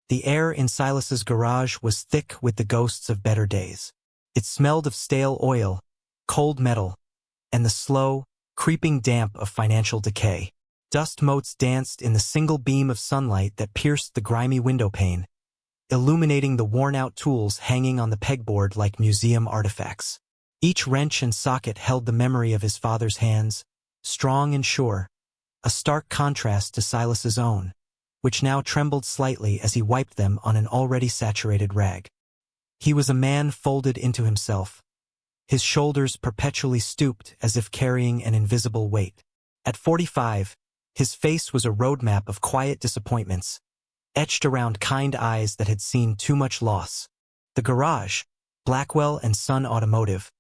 The air in Silas's garage was thick with the ghosts of better days. It smelled of stale oil, cold metal, and the slow, creeping damp of financial decay. Dust motes danced in the single beam of sunlight that pierced the grimy windowpane, illuminating the worn-out tools hanging on the pegboard like museum artifacts. Each wrench and socket held the memory of his father's hands, strong and sure, a stark contrast to Silas's own, which now trembled slightly as he wiped them on an already saturated rag. He was a man folded into himself, his shoulders perpetually stooped as if carrying an invisible weight. At 45, his face was a roadmap of quiet disappointments, etched around kind eyes that had seen too much loss. The garage, Blackwell & Son Automotive,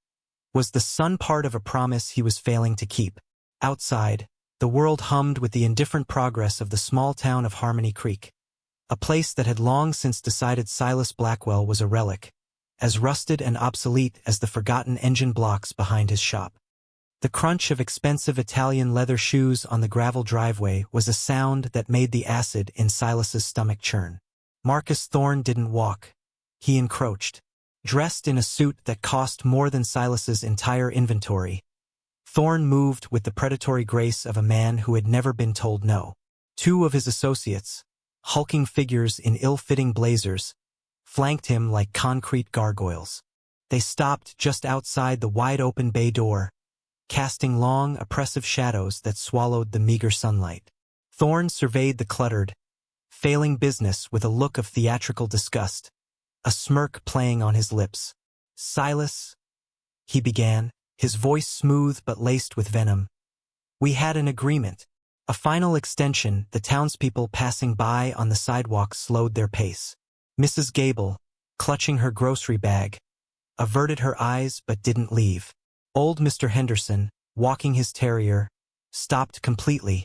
was the son part of a promise he was failing to keep. Outside, the world hummed with the indifferent progress of the small town of Harmony Creek, a place that had long since decided Silas Blackwell was a relic, as rusted and obsolete as the forgotten engine blocks behind his shop. The crunch of expensive Italian leather shoes on the gravel driveway was a sound that made the acid in Silas's stomach churn. Marcus Thorne didn't walk. He encroached. Dressed in a suit that cost more than Silas's entire inventory, Thorne moved with the predatory grace of a man who had never been told no. Two of his associates, hulking figures in ill-fitting blazers, flanked him like concrete gargoyles. They stopped just outside the wide-open bay door, casting long, oppressive shadows that swallowed the meager sunlight. Thorne surveyed the cluttered, failing business with a look of theatrical disgust, a smirk playing on his lips. "Silas," he began, his voice smooth but laced with venom. "We had an agreement." A final extension. The townspeople passing by on the sidewalk slowed their pace. Mrs. Gable, clutching her grocery bag, averted her eyes but didn't leave. Old Mr. Henderson, walking his terrier, stopped completely,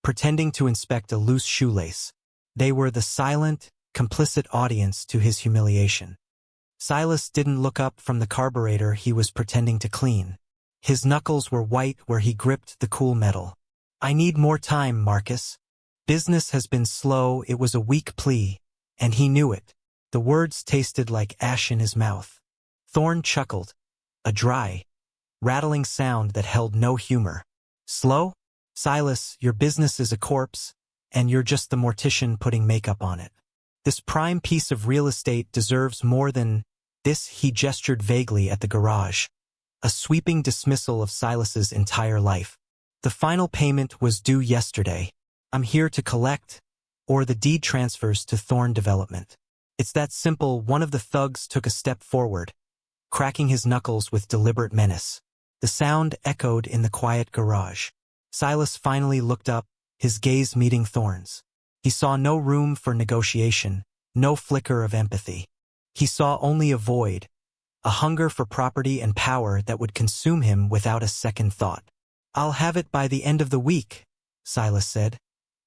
pretending to inspect a loose shoelace. They were the silent, complicit audience to his humiliation. Silas didn't look up from the carburetor he was pretending to clean. His knuckles were white where he gripped the cool metal. "I need more time, Marcus. Business has been slow." It was a weak plea, and he knew it. The words tasted like ash in his mouth. Thorne chuckled, a dry, rattling sound that held no humor. "Slow? Silas, your business is a corpse, and you're just the mortician putting makeup on it. This prime piece of real estate deserves more than this." He gestured vaguely at the garage, a sweeping dismissal of Silas's entire life. "The final payment was due yesterday. I'm here to collect, or the deed transfers to Thorne Development. It's that simple." One of the thugs took a step forward, cracking his knuckles with deliberate menace. The sound echoed in the quiet garage. Silas finally looked up, his gaze meeting Thorne's. He saw no room for negotiation, no flicker of empathy. He saw only a void, a hunger for property and power that would consume him without a second thought. "I'll have it by the end of the week," Silas said,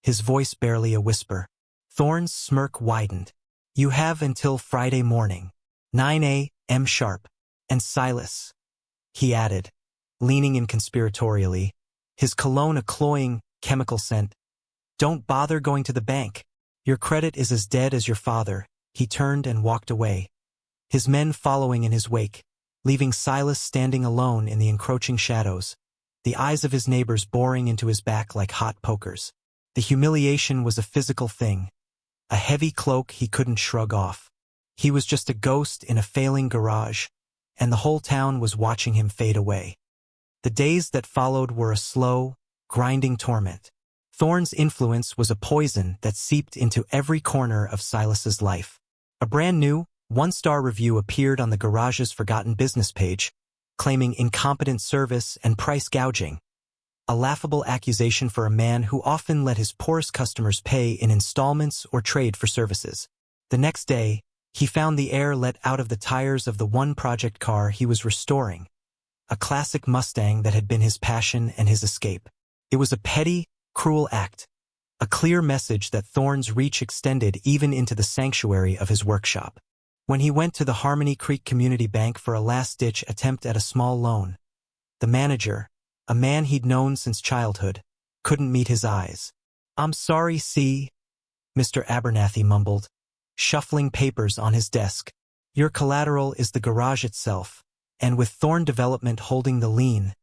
his voice barely a whisper. Thorne's smirk widened. "You have until Friday morning, 9 a.m. sharp. And Silas," he added, leaning in conspiratorially, his cologne a cloying, chemical scent, "don't bother going to the bank. Your credit is as dead as your father." He turned and walked away, his men following in his wake, leaving Silas standing alone in the encroaching shadows, the eyes of his neighbors boring into his back like hot pokers. The humiliation was a physical thing, a heavy cloak he couldn't shrug off. He was just a ghost in a failing garage, and the whole town was watching him fade away. The days that followed were a slow, grinding torment. Thorne's influence was a poison that seeped into every corner of Silas's life. A brand new, one-star review appeared on the garage's forgotten business page, claiming incompetent service and price gouging, a laughable accusation for a man who often let his poorest customers pay in installments or trade for services. The next day, he found the air let out of the tires of the one project car he was restoring, a classic Mustang that had been his passion and his escape. It was a petty, cruel act, a clear message that Thorne's reach extended even into the sanctuary of his workshop. When he went to the Harmony Creek Community Bank for a last-ditch attempt at a small loan, the manager, a man he'd known since childhood, couldn't meet his eyes. "I'm sorry, see," Mr. Abernathy mumbled, shuffling papers on his desk. Your collateral is the garage itself, and with Thorn Development holding the lien,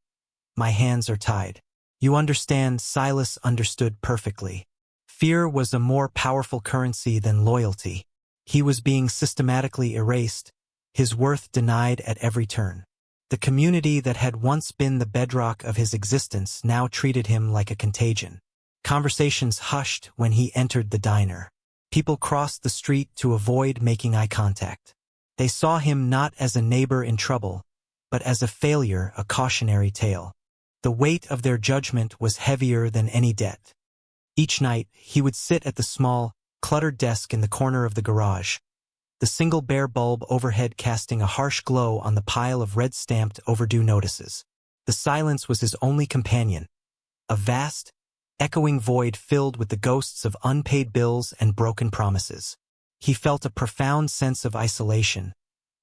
my hands are tied. You understand, Silas understood perfectly. Fear was a more powerful currency than loyalty. He was being systematically erased, his worth denied at every turn. The community that had once been the bedrock of his existence now treated him like a contagion. Conversations hushed when he entered the diner. People crossed the street to avoid making eye contact. They saw him not as a neighbor in trouble, but as a failure, a cautionary tale. The weight of their judgment was heavier than any debt. Each night, he would sit at the small, cluttered desk in the corner of the garage, the single bare bulb overhead casting a harsh glow on the pile of red-stamped overdue notices. The silence was his only companion, a vast, echoing void filled with the ghosts of unpaid bills and broken promises. He felt a profound sense of isolation,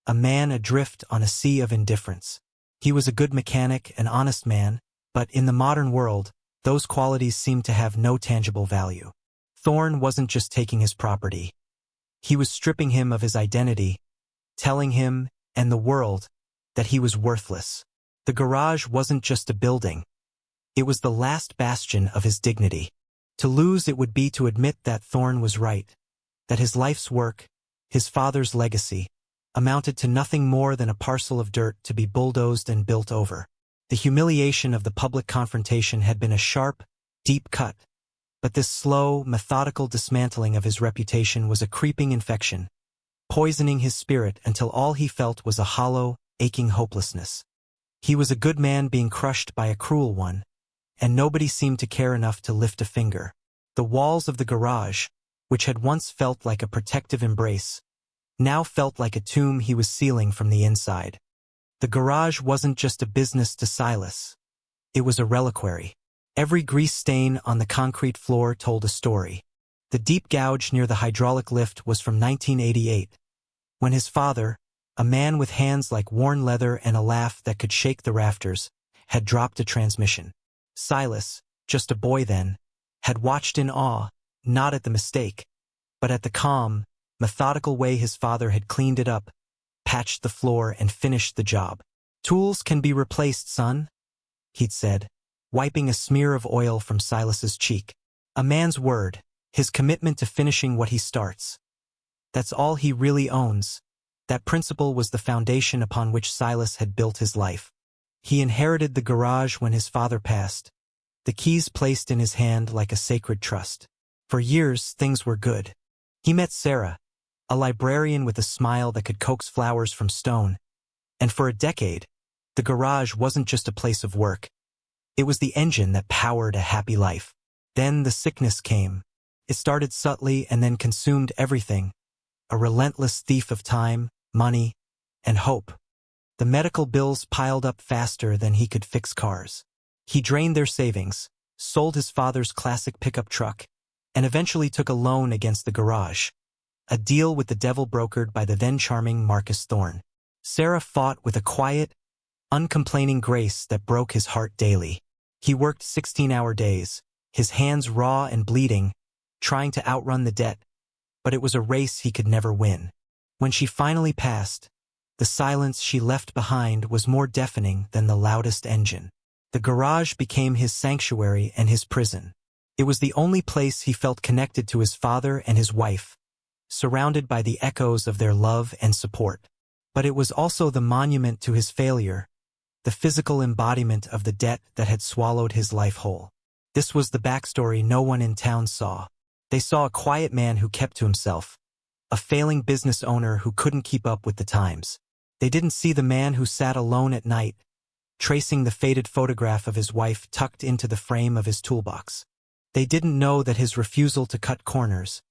a man adrift on a sea of indifference. He was a good mechanic, an honest man, but in the modern world, those qualities seemed to have no tangible value. Thorn wasn't just taking his property. He was stripping him of his identity, telling him and the world that he was worthless. The garage wasn't just a building. It was the last bastion of his dignity. To lose it would be to admit that Thorn was right, that his life's work, his father's legacy, amounted to nothing more than a parcel of dirt to be bulldozed and built over. The humiliation of the public confrontation had been a sharp, deep cut, but this slow, methodical dismantling of his reputation was a creeping infection, poisoning his spirit until all he felt was a hollow, aching hopelessness. He was a good man being crushed by a cruel one, and nobody seemed to care enough to lift a finger. The walls of the garage, which had once felt like a protective embrace, now felt like a tomb he was sealing from the inside. The garage wasn't just a business to Silas. It was a reliquary. Every grease stain on the concrete floor told a story. The deep gouge near the hydraulic lift was from 1988, when his father, a man with hands like worn leather and a laugh that could shake the rafters, had dropped a transmission. Silas, just a boy then, had watched in awe, not at the mistake, but at the calm, methodical way his father had cleaned it up, patched the floor, and finished the job. "Tools can be replaced, son," he'd said, wiping a smear of oil from Silas's cheek. A man's word, his commitment to finishing what he starts. That's all he really owns. That principle was the foundation upon which Silas had built his life. He inherited the garage when his father passed, the keys placed in his hand like a sacred trust. For years, things were good. He met Sarah, a librarian with a smile that could coax flowers from stone, and for a decade, the garage wasn't just a place of work. It was the engine that powered a happy life. Then the sickness came. It started subtly and then consumed everything, a relentless thief of time, money, and hope. The medical bills piled up faster than he could fix cars. He drained their savings, sold his father's classic pickup truck, and eventually took a loan against the garage, a deal with the devil brokered by the then charming Marcus Thorn. Sarah fought with a quiet, uncomplaining grace that broke his heart daily. He worked 16-hour days, his hands raw and bleeding, trying to outrun the debt, but it was a race he could never win. When she finally passed, the silence she left behind was more deafening than the loudest engine. The garage became his sanctuary and his prison. It was the only place he felt connected to his father and his wife, surrounded by the echoes of their love and support. But it was also the monument to his failure, the physical embodiment of the debt that had swallowed his life whole. This was the backstory no one in town saw. They saw a quiet man who kept to himself, a failing business owner who couldn't keep up with the times. They didn't see the man who sat alone at night, tracing the faded photograph of his wife tucked into the frame of his toolbox. They didn't know that his refusal to cut corners,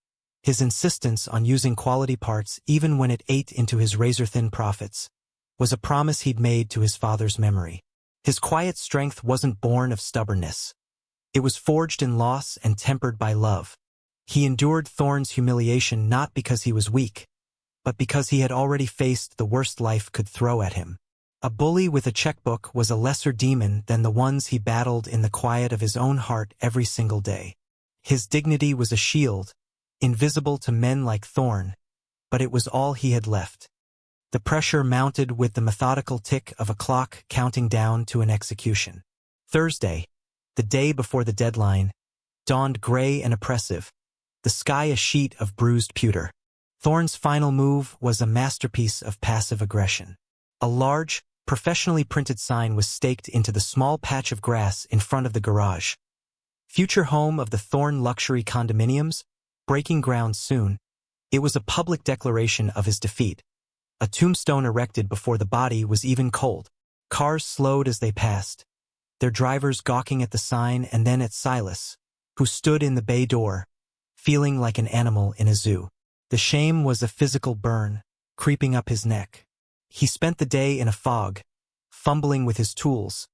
his insistence on using quality parts even when it ate into his razor-thin profits, was a promise he'd made to his father's memory. His quiet strength wasn't born of stubbornness. It was forged in loss and tempered by love. He endured Thorn's humiliation not because he was weak, but because he had already faced the worst life could throw at him. A bully with a checkbook was a lesser demon than the ones he battled in the quiet of his own heart every single day. His dignity was a shield, invisible to men like Thorn, but it was all he had left. The pressure mounted with the methodical tick of a clock counting down to an execution. Thursday, the day before the deadline, dawned gray and oppressive, the sky a sheet of bruised pewter. Thorne's final move was a masterpiece of passive aggression. A large, professionally printed sign was staked into the small patch of grass in front of the garage. Future home of the Thorne luxury condominiums, breaking ground soon. It was a public declaration of his defeat. A tombstone erected before the body was even cold. Cars slowed as they passed, their drivers gawking at the sign and then at Silas, who stood in the bay door, feeling like an animal in a zoo. The shame was a physical burn, creeping up his neck. He spent the day in a fog, fumbling with his tools,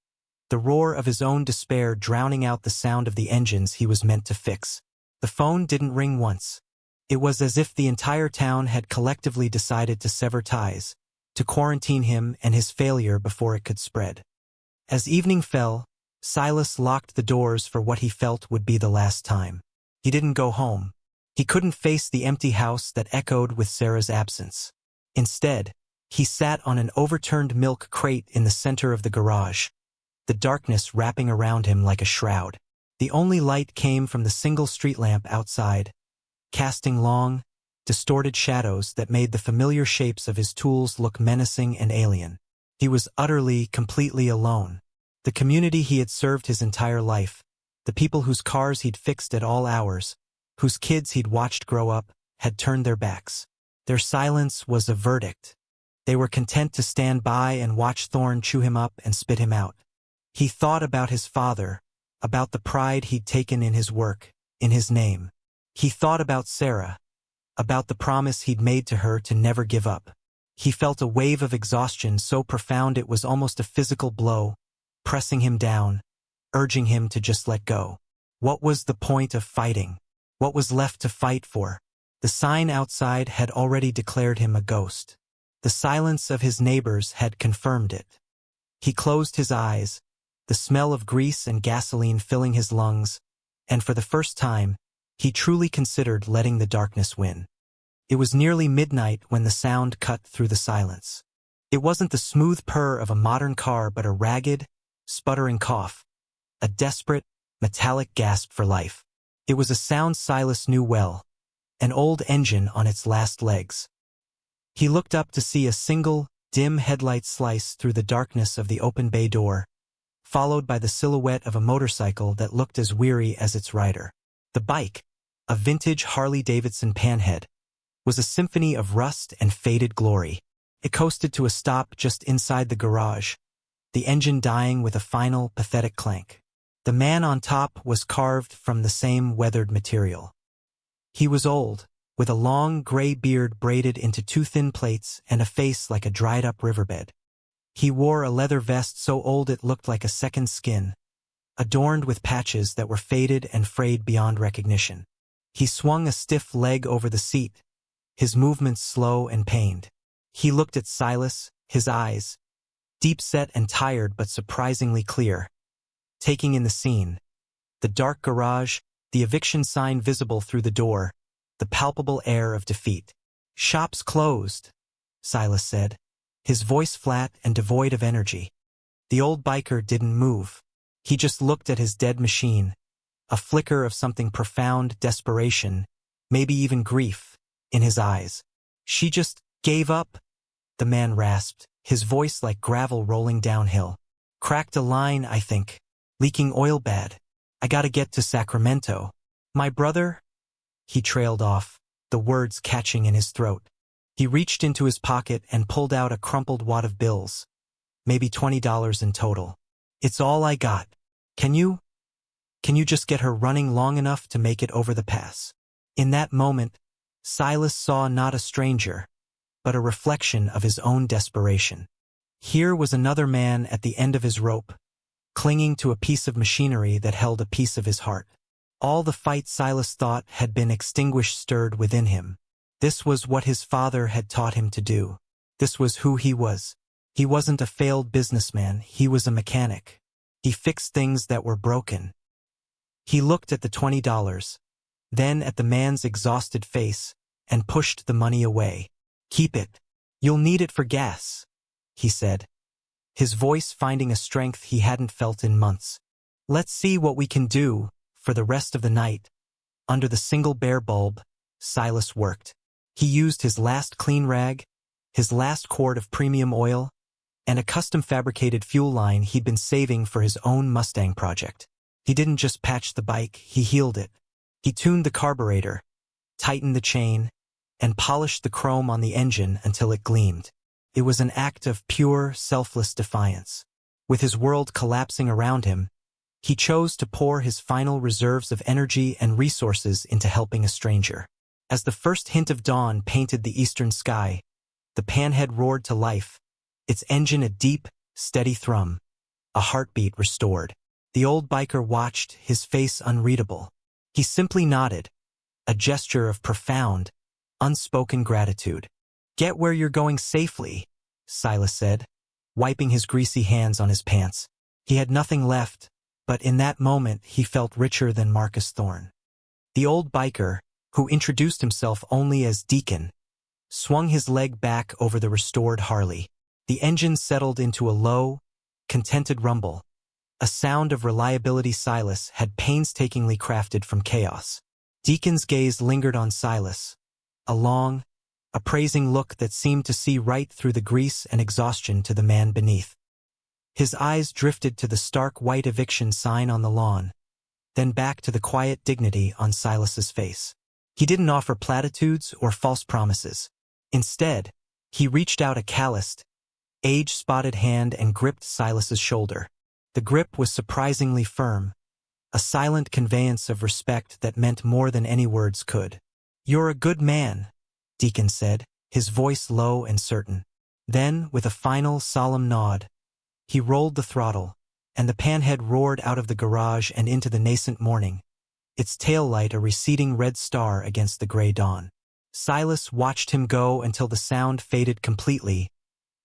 the roar of his own despair drowning out the sound of the engines he was meant to fix. The phone didn't ring once. It was as if the entire town had collectively decided to sever ties, to quarantine him and his failure before it could spread. As evening fell, Silas locked the doors for what he felt would be the last time. He didn't go home. He couldn't face the empty house that echoed with Sarah's absence. Instead, he sat on an overturned milk crate in the center of the garage, the darkness wrapping around him like a shroud. The only light came from the single street lamp outside, casting long, distorted shadows that made the familiar shapes of his tools look menacing and alien. He was utterly, completely alone. The community he had served his entire life, the people whose cars he'd fixed at all hours, whose kids he'd watched grow up, had turned their backs. Their silence was a verdict. They were content to stand by and watch Thorne chew him up and spit him out. He thought about his father, about the pride he'd taken in his work, in his name. He thought about Sarah, about the promise he'd made to her to never give up. He felt a wave of exhaustion so profound it was almost a physical blow, pressing him down, urging him to just let go. What was the point of fighting? What was left to fight for? The sign outside had already declared him a ghost. The silence of his neighbors had confirmed it. He closed his eyes, the smell of grease and gasoline filling his lungs, and for the first time, he truly considered letting the darkness win. It was nearly midnight when the sound cut through the silence. It wasn't the smooth purr of a modern car but a ragged, sputtering cough, a desperate, metallic gasp for life. It was a sound Silas knew well, an old engine on its last legs. He looked up to see a single, dim headlight slice through the darkness of the open bay door, followed by the silhouette of a motorcycle that looked as weary as its rider. The bike, a vintage Harley-Davidson panhead, was a symphony of rust and faded glory. It coasted to a stop just inside the garage, the engine dying with a final, pathetic clank. The man on top was carved from the same weathered material. He was old, with a long gray beard braided into two thin plaits and a face like a dried-up riverbed. He wore a leather vest so old it looked like a second skin, adorned with patches that were faded and frayed beyond recognition. He swung a stiff leg over the seat, his movements slow and pained. He looked at Silas, his eyes, deep-set and tired but surprisingly clear, taking in the scene. The dark garage, the eviction sign visible through the door, the palpable air of defeat. "Shop's closed," Silas said, his voice flat and devoid of energy. The old biker didn't move. He just looked at his dead machine, a flicker of something profound, desperation, maybe even grief, in his eyes. "She just gave up," the man rasped, his voice like gravel rolling downhill. "Cracked a line, I think. Leaking oil bad. I gotta get to Sacramento. My brother?" He trailed off, the words catching in his throat. He reached into his pocket and pulled out a crumpled wad of bills, maybe $20 in total. "It's all I got. Can you just get her running long enough to make it over the pass?" In that moment, Silas saw not a stranger, but a reflection of his own desperation. Here was another man at the end of his rope, clinging to a piece of machinery that held a piece of his heart. All the fight Silas thought had been extinguished stirred within him. This was what his father had taught him to do. This was who he was. He wasn't a failed businessman, he was a mechanic. He fixed things that were broken. He looked at the $20, then at the man's exhausted face, and pushed the money away. "Keep it. You'll need it for gas," he said, his voice finding a strength he hadn't felt in months. "Let's see what we can do." For the rest of the night, under the single bare bulb, Silas worked. He used his last clean rag, his last quart of premium oil, and a custom-fabricated fuel line he'd been saving for his own Mustang project. He didn't just patch the bike, he healed it. He tuned the carburetor, tightened the chain, and polished the chrome on the engine until it gleamed. It was an act of pure, selfless defiance. With his world collapsing around him, he chose to pour his final reserves of energy and resources into helping a stranger. As the first hint of dawn painted the eastern sky, the panhead roared to life, its engine a deep, steady thrum, a heartbeat restored. The old biker watched, his face unreadable. He simply nodded, a gesture of profound, unspoken gratitude. "Get where you're going safely," Silas said, wiping his greasy hands on his pants. He had nothing left, but in that moment he felt richer than Marcus Thorne. The old biker, who introduced himself only as Deacon, swung his leg back over the restored Harley. The engine settled into a low, contented rumble, a sound of reliability Silas had painstakingly crafted from chaos. Deacon's gaze lingered on Silas, a long, appraising look that seemed to see right through the grease and exhaustion to the man beneath. His eyes drifted to the stark white eviction sign on the lawn, then back to the quiet dignity on Silas's face. He didn't offer platitudes or false promises. Instead, he reached out a calloused, age-spotted hand and gripped Silas's shoulder. The grip was surprisingly firm, a silent conveyance of respect that meant more than any words could. "You're a good man," Deacon said, his voice low and certain. Then, with a final, solemn nod, he rolled the throttle, and the panhead roared out of the garage and into the nascent morning, its taillight a receding red star against the gray dawn. Silas watched him go until the sound faded completely,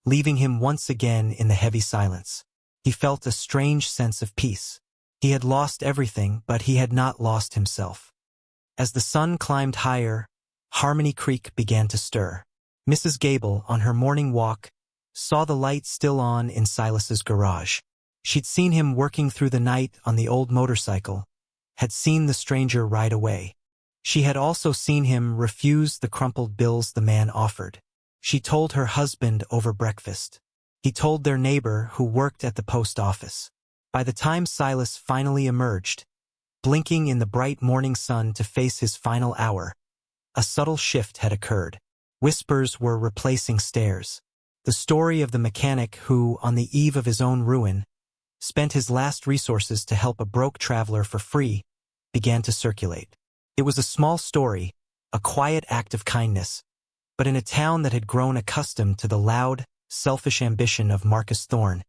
leaving him once again in the heavy silence. He felt a strange sense of peace. He had lost everything, but he had not lost himself. As the sun climbed higher, Harmony Creek began to stir. Mrs. Gable, on her morning walk, saw the light still on in Silas's garage. She'd seen him working through the night on the old motorcycle, had seen the stranger ride away. She had also seen him refuse the crumpled bills the man offered. She told her husband over breakfast. He told their neighbor who worked at the post office. By the time Silas finally emerged, blinking in the bright morning sun to face his final hour, a subtle shift had occurred. Whispers were replacing stares. The story of the mechanic who, on the eve of his own ruin, spent his last resources to help a broke traveler for free, began to circulate. It was a small story, a quiet act of kindness, but in a town that had grown accustomed to the loud, selfish ambition of Marcus Thorne,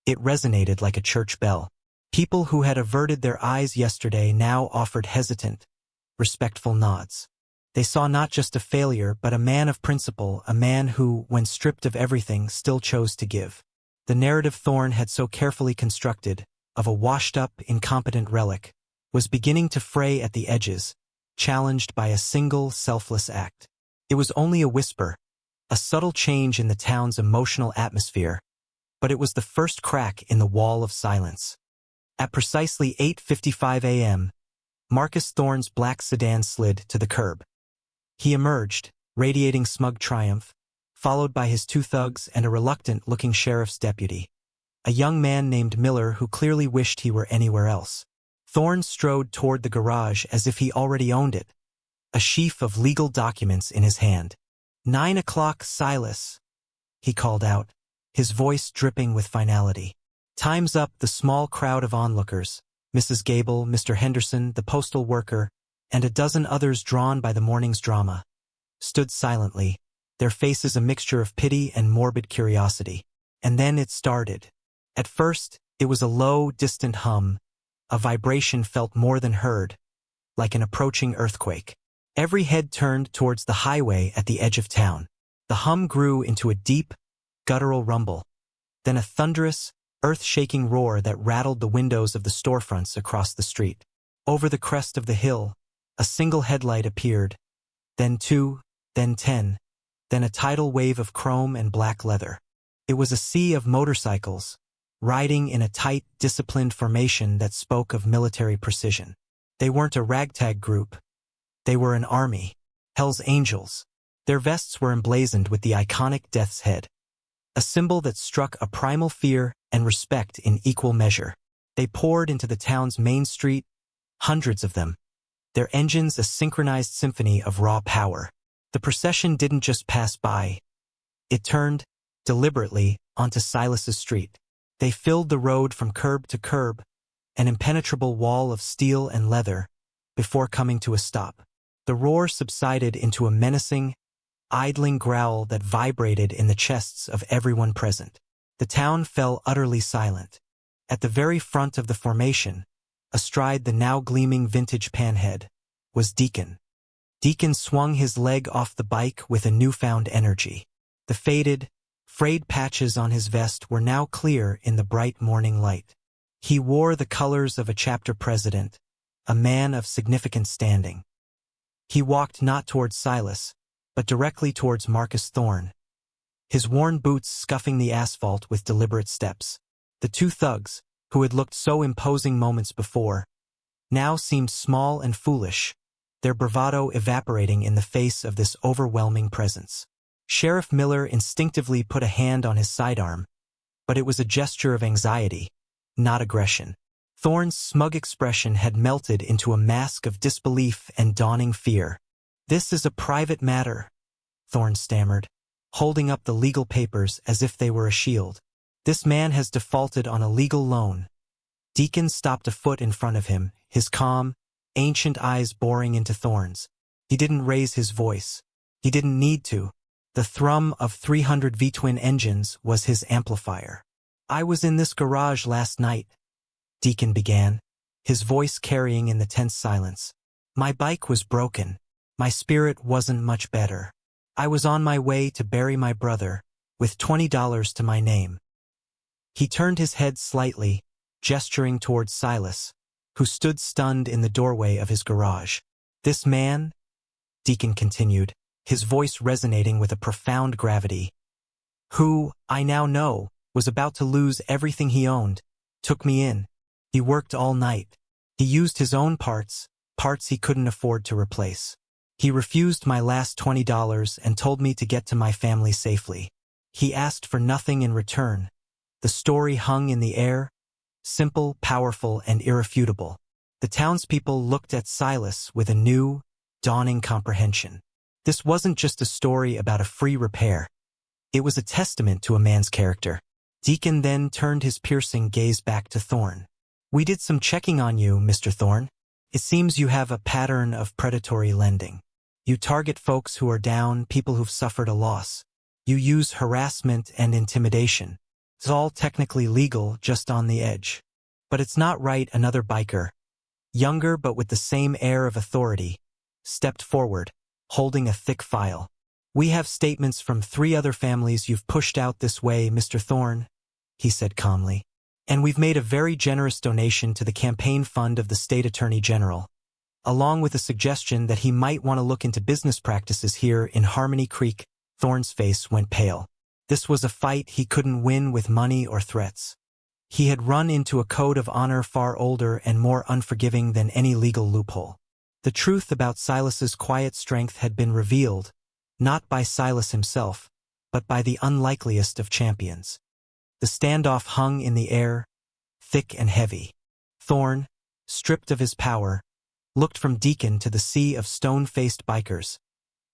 it resonated like a church bell. People who had averted their eyes yesterday now offered hesitant, respectful nods. They saw not just a failure, but a man of principle, a man who, when stripped of everything, still chose to give. The narrative Thorne had so carefully constructed, of a washed-up, incompetent relic, was beginning to fray at the edges, challenged by a single, selfless act. It was only a whisper, a subtle change in the town's emotional atmosphere, but it was the first crack in the wall of silence. At precisely 8:55 a.m., Marcus Thorne's black sedan slid to the curb. He emerged, radiating smug triumph, followed by his two thugs and a reluctant-looking sheriff's deputy, a young man named Miller who clearly wished he were anywhere else. Thorne strode toward the garage as if he already owned it, a sheaf of legal documents in his hand. 9 o'clock, Silas, he called out, his voice dripping with finality. Time's up. The small crowd of onlookers, Mrs. Gable, Mr. Henderson, the postal worker, and a dozen others drawn by the morning's drama, stood silently, their faces a mixture of pity and morbid curiosity. And then it started. At first, it was a low, distant hum, a vibration felt more than heard, like an approaching earthquake. Every head turned towards the highway at the edge of town. The hum grew into a deep, guttural rumble, then a thunderous, earth-shaking roar that rattled the windows of the storefronts across the street. Over the crest of the hill, a single headlight appeared, then two, then 10, then a tidal wave of chrome and black leather. It was a sea of motorcycles, riding in a tight, disciplined formation that spoke of military precision. They weren't a ragtag group. They were an army. Hell's Angels. Their vests were emblazoned with the iconic Death's Head, a symbol that struck a primal fear and respect in equal measure. They poured into the town's main street, hundreds of them, their engines a synchronized symphony of raw power. The procession didn't just pass by. It turned, deliberately, onto Silas's street. They filled the road from curb to curb, an impenetrable wall of steel and leather, before coming to a stop. The roar subsided into a menacing, idling growl that vibrated in the chests of everyone present. The town fell utterly silent. At the very front of the formation, astride the now gleaming vintage panhead, was Deacon. Deacon swung his leg off the bike with a newfound energy. The faded, frayed patches on his vest were now clear in the bright morning light. He wore the colors of a chapter president, a man of significant standing. He walked not towards Silas, but directly towards Marcus Thorne, his worn boots scuffing the asphalt with deliberate steps. The two thugs, who had looked so imposing moments before, now seemed small and foolish, their bravado evaporating in the face of this overwhelming presence. Sheriff Miller instinctively put a hand on his sidearm, but it was a gesture of anxiety, not aggression. Thorne's smug expression had melted into a mask of disbelief and dawning fear. "This is a private matter," Thorne stammered, holding up the legal papers as if they were a shield. "This man has defaulted on a legal loan." Deacon stopped a foot in front of him, his calm, ancient eyes boring into Thorne's. He didn't raise his voice. He didn't need to. The thrum of 300 V-twin engines was his amplifier. "I was in this garage last night," Deacon began, his voice carrying in the tense silence. "My bike was broken. My spirit wasn't much better. I was on my way to bury my brother, with $20 to my name." He turned his head slightly, gesturing towards Silas, who stood stunned in the doorway of his garage. "This man," Deacon continued, his voice resonating with a profound gravity, "who, I now know, was about to lose everything he owned, took me in. He worked all night. He used his own parts he couldn't afford to replace. He refused my last $20 and told me to get to my family safely. He asked for nothing in return." The story hung in the air, simple, powerful, and irrefutable. The townspeople looked at Silas with a new, dawning comprehension. This wasn't just a story about a free repair. It was a testament to a man's character. Deacon then turned his piercing gaze back to Thorne. "We did some checking on you, Mr. Thorne. It seems you have a pattern of predatory lending. You target folks who are down, people who've suffered a loss. You use harassment and intimidation. It's all technically legal, just on the edge. But it's not right." Another biker, younger but with the same air of authority, stepped forward, holding a thick file. "We have statements from 3 other families you've pushed out this way, Mr. Thorne," he said calmly. "And we've made a very generous donation to the campaign fund of the state attorney general, along with a suggestion that he might want to look into business practices here in Harmony Creek." Thorne's face went pale. This was a fight he couldn't win with money or threats. He had run into a code of honor far older and more unforgiving than any legal loophole. The truth about Silas's quiet strength had been revealed, not by Silas himself, but by the unlikeliest of champions. The standoff hung in the air, thick and heavy. Thorne, stripped of his power, looked from Deacon to the sea of stone-faced bikers,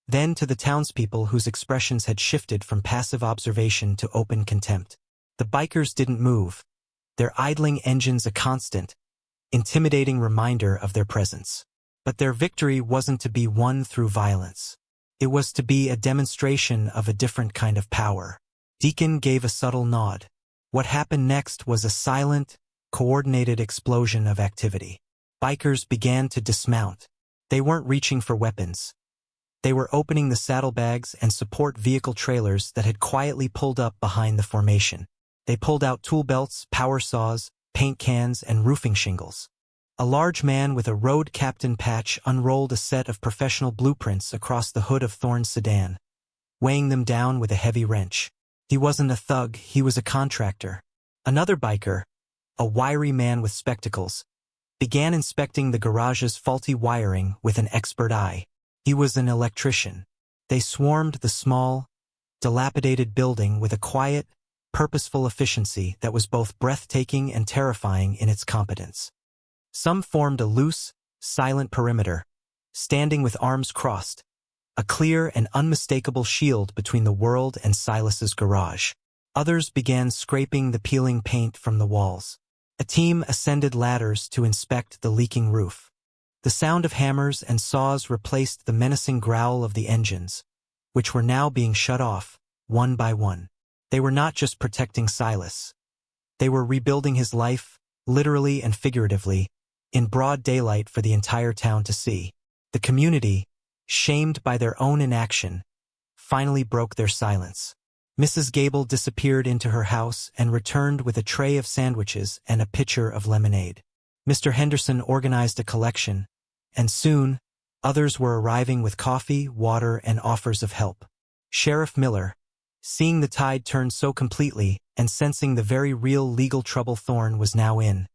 then to the townspeople whose expressions had shifted from passive observation to open contempt. The bikers didn't move, their idling engines a constant, intimidating reminder of their presence. But their victory wasn't to be won through violence. It was to be a demonstration of a different kind of power. Deacon gave a subtle nod. What happened next was a silent, coordinated explosion of activity. Bikers began to dismount. They weren't reaching for weapons. They were opening the saddlebags and support vehicle trailers that had quietly pulled up behind the formation. They pulled out tool belts, power saws, paint cans, and roofing shingles. A large man with a road captain patch unrolled a set of professional blueprints across the hood of Thorne's sedan, weighing them down with a heavy wrench. He wasn't a thug, he was a contractor. Another biker, a wiry man with spectacles, began inspecting the garage's faulty wiring with an expert eye. He was an electrician. They swarmed the small, dilapidated building with a quiet, purposeful efficiency that was both breathtaking and terrifying in its competence. Some formed a loose, silent perimeter, standing with arms crossed, a clear and unmistakable shield between the world and Silas's garage. Others began scraping the peeling paint from the walls. A team ascended ladders to inspect the leaking roof. The sound of hammers and saws replaced the menacing growl of the engines, which were now being shut off, one by one. They were not just protecting Silas. They were rebuilding his life, literally and figuratively, in broad daylight for the entire town to see. The community, shamed by their own inaction, finally broke their silence. Mrs. Gable disappeared into her house and returned with a tray of sandwiches and a pitcher of lemonade. Mr. Henderson organized a collection, and soon, others were arriving with coffee, water, and offers of help. Sheriff Miller, seeing the tide turn so completely and sensing the very real legal trouble Thorne was now in,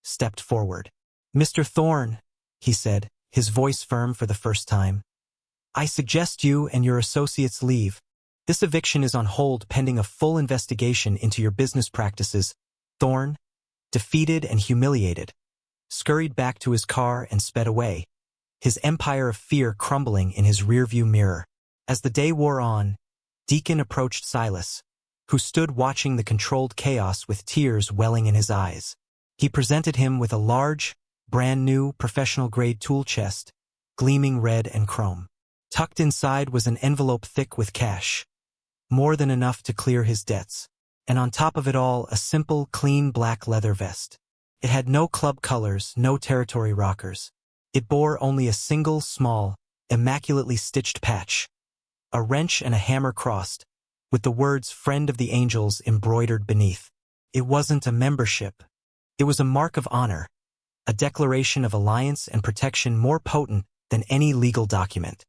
stepped forward. "Mr. Thorne," he said, his voice firm for the first time, "I suggest you and your associates leave. This eviction is on hold pending a full investigation into your business practices." Thorne, defeated and humiliated, scurried back to his car and sped away, his empire of fear crumbling in his rearview mirror. As the day wore on, Deacon approached Silas, who stood watching the controlled chaos with tears welling in his eyes. He presented him with a large, brand-new, professional-grade tool chest, gleaming red and chrome. Tucked inside was an envelope thick with cash, more than enough to clear his debts, and on top of it all a simple, clean black leather vest. It had no club colors, no territory rockers. It bore only a single, small, immaculately stitched patch, a wrench and a hammer crossed, with the words "Friend of the Angels" embroidered beneath. It wasn't a membership. It was a mark of honor, a declaration of alliance and protection more potent than any legal document.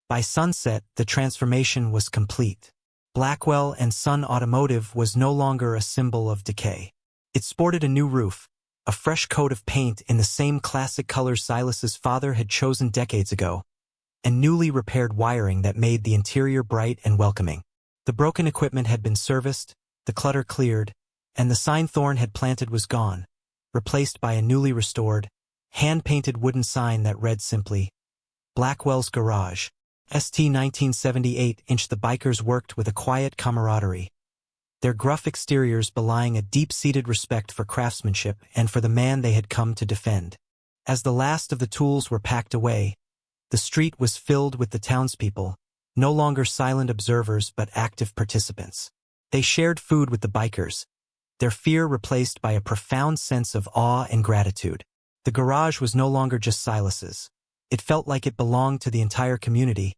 By sunset, the transformation was complete. Blackwell and Son Automotive was no longer a symbol of decay. It sported a new roof, a fresh coat of paint in the same classic colors Silas's father had chosen decades ago, and newly repaired wiring that made the interior bright and welcoming. The broken equipment had been serviced, the clutter cleared, and the sign Thorne had planted was gone, replaced by a newly restored, hand-painted wooden sign that read simply, "Blackwell's Garage, St. 1978". The bikers worked with a quiet camaraderie, their gruff exteriors belying a deep-seated respect for craftsmanship and for the man they had come to defend. As the last of the tools were packed away, the street was filled with the townspeople, no longer silent observers but active participants. They shared food with the bikers, their fear replaced by a profound sense of awe and gratitude. The garage was no longer just Silas's. It felt like it belonged to the entire community,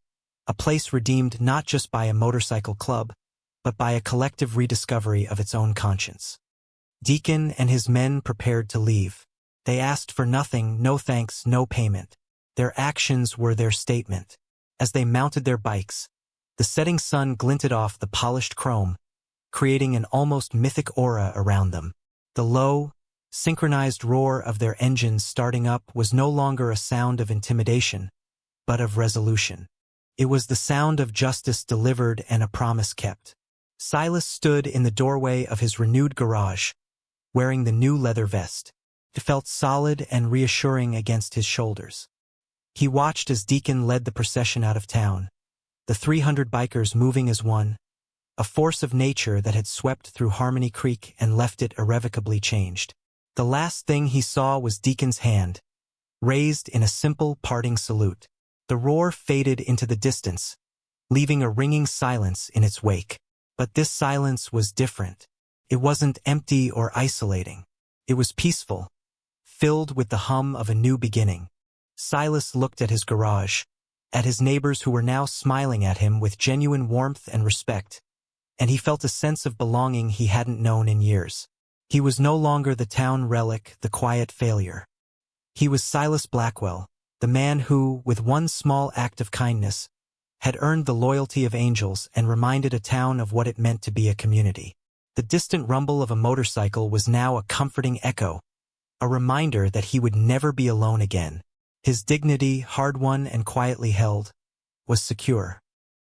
a place redeemed not just by a motorcycle club, but by a collective rediscovery of its own conscience. Deacon and his men prepared to leave. They asked for nothing, no thanks, no payment. Their actions were their statement. As they mounted their bikes, the setting sun glinted off the polished chrome, creating an almost mythic aura around them. The low, synchronized roar of their engines starting up was no longer a sound of intimidation, but of resolution. It was the sound of justice delivered and a promise kept. Silas stood in the doorway of his renewed garage, wearing the new leather vest. It felt solid and reassuring against his shoulders. He watched as Deacon led the procession out of town, the 300 bikers moving as one, a force of nature that had swept through Harmony Creek and left it irrevocably changed. The last thing he saw was Deacon's hand, raised in a simple parting salute. The roar faded into the distance, leaving a ringing silence in its wake. But this silence was different. It wasn't empty or isolating. It was peaceful, filled with the hum of a new beginning. Silas looked at his garage, at his neighbors who were now smiling at him with genuine warmth and respect, and he felt a sense of belonging he hadn't known in years. He was no longer the town relic, the quiet failure. He was Silas Blackwell, the man who, with one small act of kindness, had earned the loyalty of angels and reminded a town of what it meant to be a community. The distant rumble of a motorcycle was now a comforting echo, a reminder that he would never be alone again. His dignity, hard-won and quietly held, was secure.